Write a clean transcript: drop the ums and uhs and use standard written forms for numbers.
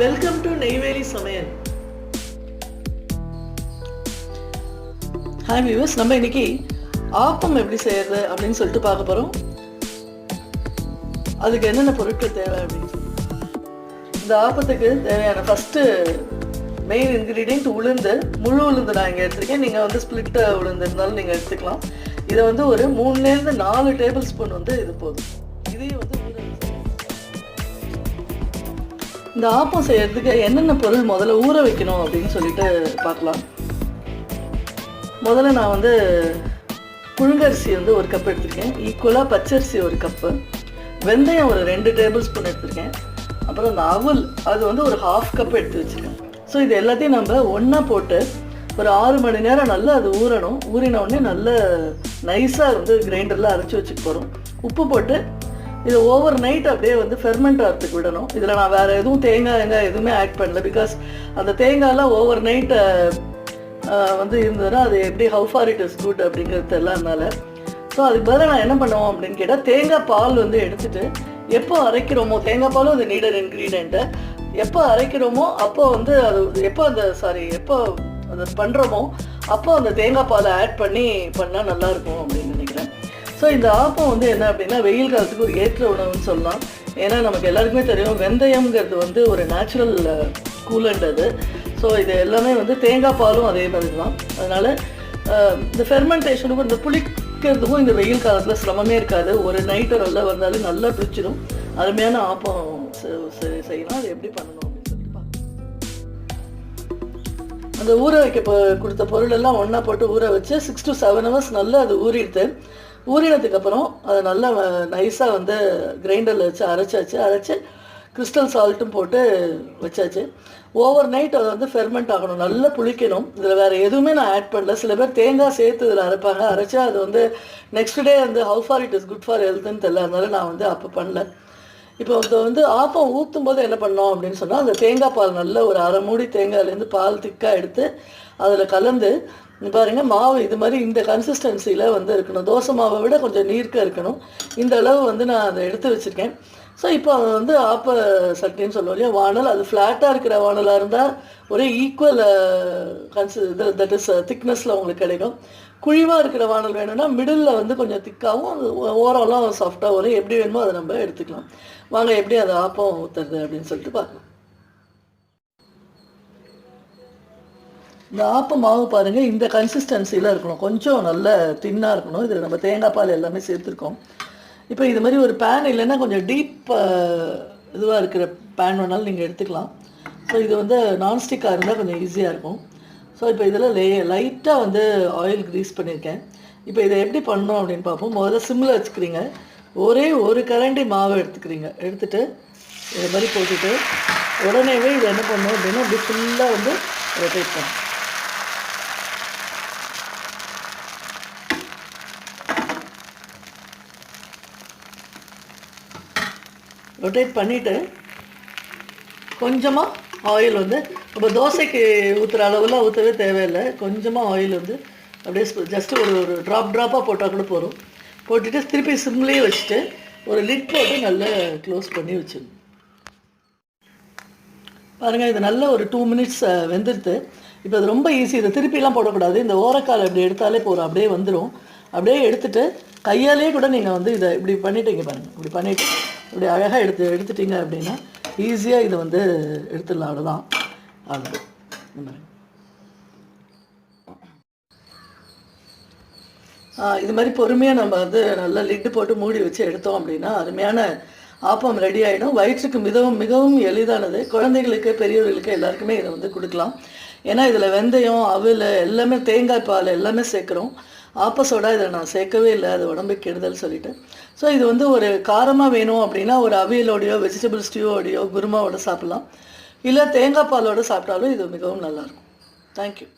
Welcome to Neyveli சமையல். Hi viewers, நம்ம இன்னைக்கு ஆப்பம் எப்படி செய்யறது அப்படின்னு சொல்லிட்டு பார்க்க போகிறோம். அதுக்கு என்னென்ன பொருட்கள் தேவை அப்படின்னு சொல்லி, இந்த ஆப்பத்துக்கு தேவையான ஃபஸ்ட்டு மெயின் இன்க்ரீடியன்ட் உளுந்து. முழு உளுந்து நான் இங்கே எடுத்துருக்கேன். நீங்கள் வந்து ஸ்பிளிட் உளுந்து இருந்தாலும் நீங்கள் எடுத்துக்கலாம். இதை வந்து ஒரு 3-4 டேபிள் ஸ்பூன் வந்து இது போதும். இதையும் வந்து இந்த ஆப்பம் செய்யறதுக்கு என்னென்ன பொருள் முதல்ல ஊற வைக்கணும் அப்படின்னு சொல்லிட்டு பார்க்கலாம். முதல்ல நான் வந்து புழுங்கரிசி வந்து ஒரு கப் எடுத்துருக்கேன். ஈக்குவலாக பச்சரிசி ஒரு கப்பு, வெந்தயம் ஒரு 2 டேபிள் ஸ்பூன் எடுத்துருக்கேன். அப்புறம் அந்த அவல் அது வந்து ஒரு 1/2 கப் எடுத்து வச்சுருக்கேன். ஸோ இது எல்லாத்தையும் நம்ம ஒன்றா போட்டு ஒரு 6 மணி நேரம் நல்லா அது ஊறணும். ஊறின உடனே நல்ல நைஸாக வந்து கிரைண்டரில் அரைச்சி வச்சுக்க போகிறோம். உப்பு போட்டு இது ஓவர் நைட் அப்படியே வந்து ஃபெர்மெண்ட் ஆகிறதுக்கு விடணும். இதில் நான் வேறு எதுவும் தேங்காய் எதுவுமே ஆட் பண்ணல. பிகாஸ் அந்த தேங்காயெலாம் ஓவர் நைட்டை வந்து இருந்ததுன்னா அது எப்படி how far it is good அப்படிங்கிறது தெரியலனால. ஸோ அதுக்கு பதிலாக நான் என்ன பண்ணுவோம் அப்படின்னு கேட்டால், தேங்காய் பால் வந்து எடுத்துகிட்டு எப்போ அரைக்கிறோமோ, தேங்காய் பாலும் அது நீடட் இன்க்ரீடியண்ட்டு, எப்போ அரைக்கிறோமோ அப்போ வந்து அது எப்போ அதை பண்ணுறோமோ அப்போ அந்த தேங்காய் பாலை ஆட் பண்ணி பண்ணால் நல்லாயிருக்கும் அப்படின்னு நினைக்கிறேன். ஸோ இந்த ஆப்பம் வந்து என்ன அப்படின்னா, வெயில் காலத்துக்கு ஒரு ஏற்ற உணவுன்னு சொல்லலாம். ஏன்னா நமக்கு எல்லாருக்குமே தெரியும், வெந்தயம்ங்கிறது வந்து ஒரு நேச்சுரல் கூலண்ட் அது. ஸோ இது எல்லாமே வந்து தேங்காய் பாலும் அதே மாதிரி தான். அதனால் இந்த ஃபெர்மெண்டேஷனுக்கும் இந்த புளிக்கிறதுக்கும் இந்த வெயில் காலத்தில் சிரமமே இருக்காது. ஒரு நைட்டு நல்லா வந்தாலும் நல்லா பிடிச்சிடும். அருமையான ஆப்பம் செய்யலாம். அது எப்படி பண்ணணும் அப்படின்னு சொல்லிட்டு பார்க்கலாம். அந்த ஊற வைக்க கொடுத்த பொருளெல்லாம் ஒன்றா போட்டு ஊற வச்சு 6 to 7 hours நல்லா அது ஊறினதுக்கப்புறம் அதை நல்லா நைஸாக வந்து கிரைண்டரில் வச்சு அரைச்சி கிறிஸ்டல் சால்ட்டும் போட்டு வச்சாச்சு. ஓவர் நைட் அதை வந்து ஃபெர்மெண்ட் ஆகணும், நல்லா புளிக்கணும். இதில் வேறு எதுவுமே நான் ஆட் பண்ணல. சில பேர் தேங்காய் சேர்த்து இதில் அரைப்பாங்க. அரைச்சா அது வந்து நெக்ஸ்ட் டே வந்து how far it is good for ஹெல்த்துன்னு தெரியல. அதனால நான் வந்து அப்போ பண்ணல. இப்போ அதை வந்து ஆப்பம் ஊற்றும் போது என்ன பண்ணோம் அப்படின்னு சொன்னால், அந்த தேங்காய் பால் நல்ல ஒரு 1/2 மூடி தேங்காயிலேருந்து பால் திக்காக எடுத்து அதில் கலந்து, பாருங்கள் மாவு இது மாதிரி இந்த கன்சிஸ்டன்சியில் வந்து இருக்கணும். தோசை மாவை விட கொஞ்சம் நீர்க்க இருக்கணும். இந்த அளவு வந்து நான் அதை எடுத்து வச்சுருக்கேன். ஸோ இப்போ அதை வந்து ஆப்ப சட்டின்னு சொல்லுவோம் இல்லையா, வானல். அது ஃப்ளாட்டாக இருக்கிற வானலாக இருந்தால் ஒரே ஈக்குவல் தட் இஸ் திக்னஸில் உங்களுக்கு கிடைக்கும். குழிவாக இருக்கிற வானல் வேணும்னா மிடில் வந்து கொஞ்சம் திக்காகவும், அது ஓரம்லாம் சாஃப்டாக வரும். எப்படி வேணுமோ அதை நம்ம எடுத்துக்கலாம். வாங்க எப்படி அதை ஆப்பம் ஊற்றுறது அப்படின்னு சொல்லிட்டு பார்க்கலாம். இந்த ஆப்ப மாவு பாருங்கள், இந்த கன்சிஸ்டன்சியில் இருக்கணும். கொஞ்சம் நல்ல தின்னாக இருக்கணும். இதில் நம்ம தேங்காய் பால் எல்லாமே சேர்த்துருக்கோம். இப்போ இது மாதிரி ஒரு பேன் இல்லைன்னா கொஞ்சம் டீப் இதுவாக இருக்கிற பேன் வேணாலும் நீங்கள் எடுத்துக்கலாம். ஸோ இது வந்து நான்ஸ்டிக்காக இருந்தால் கொஞ்சம் ஈஸியாக இருக்கும். ஸோ இப்போ இதில் லைட்டாக வந்து ஆயில் க்ரீஸ் பண்ணியிருக்கேன். இப்போ இதை எப்படி பண்ணணும் அப்படின்னு பார்ப்போம். முதல்ல சிம்மில் வச்சுக்கிறீங்க. ஒரே ஒரு கரண்டி மாவை எடுத்துகிட்டு இது மாதிரி போட்டுட்டு உடனேவே இதை என்ன பண்ணணும் அப்படின்னா, இப்படி ஃபுல்லாக வந்து ரொட்டேட் பண்ணணும். ரொட்டேட் பண்ணிவிட்டு கொஞ்சமாக ஆயில் வந்து நம்ம தோசைக்கு ஊற்றுற அளவுலாம் ஊற்றவே தேவையில்லை. கொஞ்சமாக ஆயில் வந்து அப்படியே ஜஸ்ட்டு ஒரு ட்ராப்பாக போட்டால் கூட போதும். போட்டுட்டு திருப்பி சிம்லேயே வச்சுட்டு ஒரு லிட் போட்டு நல்லா க்ளோஸ் பண்ணி வச்சிடணும். பாருங்கள், இது நல்ல ஒரு 2 minutes வெந்துடுது. இப்போ அது ரொம்ப ஈஸி. இதை திருப்பிலாம் போடக்கூடாது. இந்த ஓரக்கால் இப்படி எடுத்தாலே போதும், அப்படியே வந்துடும். அப்படியே எடுத்துகிட்டு கையாலே கூட நீங்கள் வந்து இதை இப்படி பண்ணிட்டீங்க பாருங்கள். இப்படி பண்ணிவிட்டு இப்படி அழகாக எடுத்துட்டீங்க அப்படின்னா ஈஸியாக இதை வந்து எடுத்துடலாம். அவ்வளோதான். அவ்வளோ இது மாதிரி பொறுமையாக நம்ம வந்து நல்லா லிட்டு போட்டு மூடி வச்சு எடுத்தோம் அப்படின்னா அருமையான ஆப்பம் ரெடி ஆகிடும். வயிற்றுக்கு மிகவும் எளிதானது. குழந்தைகளுக்கு பெரியவர்களுக்கு எல்லாருக்குமே இதை வந்து கொடுக்கலாம். ஏன்னா இதில் வெந்தயம், அவல் எல்லாமே, தேங்காய் பால் எல்லாமே சேர்க்குறோம். ஆப்ப சோடா இதை நான் சேர்க்கவே இல்லை, அது உடம்புக்கு கெடுதல் சொல்லிவிட்டு. ஸோ இது வந்து ஒரு காரமாக வேணும் அப்படின்னா ஒரு அவியலோடையோ வெஜிடபிள் ஸ்டியூவோடையோ குருமாவோட சாப்பிட்லாம். இல்லை தேங்காய் பாலோடு சாப்பிட்டாலும் இது மிகவும் நல்லாயிருக்கும். தேங்க்யூ.